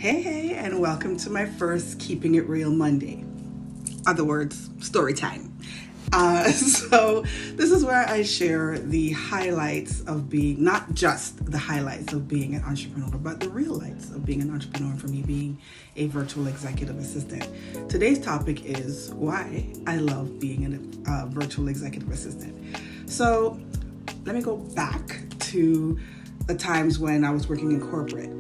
Hey, and welcome to my first Keeping It Real Monday. Other words, story time. So this is where I share the highlights of being, not just the highlights of being an entrepreneur, but the real lights of being an entrepreneur for me being a virtual executive assistant. Today's topic is why I love being a virtual executive assistant. So let me go back to the times when I was working in corporate,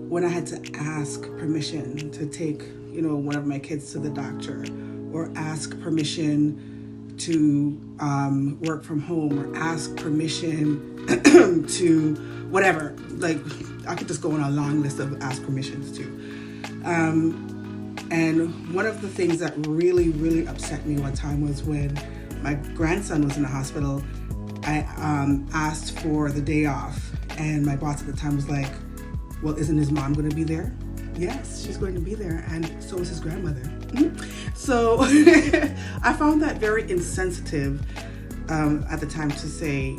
when I had to ask permission to take, one of my kids to the doctor, or ask permission to work from home, or ask permission to whatever. Like, I could just go on a long list of ask permissions too. And one of the things that really, really upset me one time was when my grandson was in the hospital. I asked for the day off, and my boss at the time was like, well, isn't his mom going to be there? Yes, she's going to be there, and so is his grandmother. So I found that very insensitive at the time to say,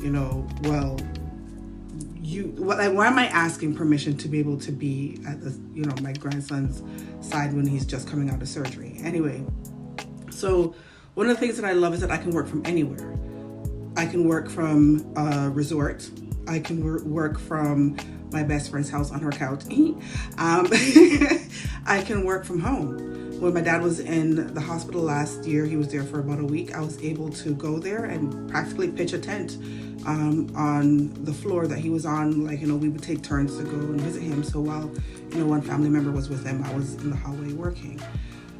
why am I asking permission to be able to be at my grandson's side when he's just coming out of surgery? Anyway, so one of the things that I love is that I can work from anywhere. I can work from a resort. I can work from my best friend's house on her couch. I can work from home. When my dad was in the hospital last year, he was there for about a week. I was able to go there and practically pitch a tent on the floor that he was on. We would take turns to go and visit him. So while, one family member was with him, I was in the hallway working.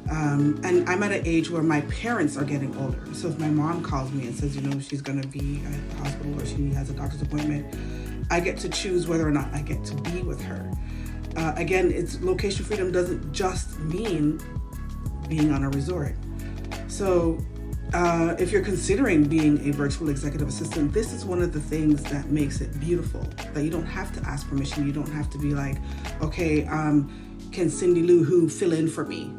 And I'm at an age where my parents are getting older. So if my mom calls me and says, she's going to be at the hospital or she has a doctor's appointment, I get to choose whether or not I get to be with her. Again, it's location freedom doesn't just mean being on a resort. So if you're considering being a virtual executive assistant, this is one of the things that makes it beautiful, that you don't have to ask permission. You don't have to be like, okay, can Cindy Lou Who fill in for me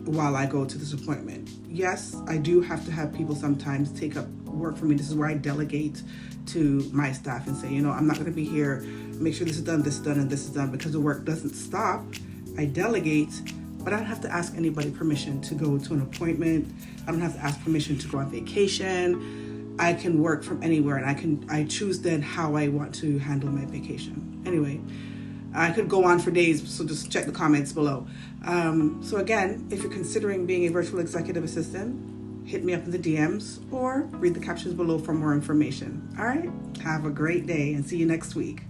while I go to this appointment? Yes, I do have to have people sometimes take up work for me. This is where I delegate to my staff and say, I'm not going to be here. Make sure this is done, and this is done, because the work doesn't stop. I delegate, but I don't have to ask anybody permission to go to an appointment. I don't have to ask permission to go on vacation. I can work from anywhere, and I choose then how I want to handle my vacation. Anyway, I could go on for days, so just check the comments below. So again, if you're considering being a virtual executive assistant, hit me up in the DMs or read the captions below for more information. All right, have a great day and see you next week.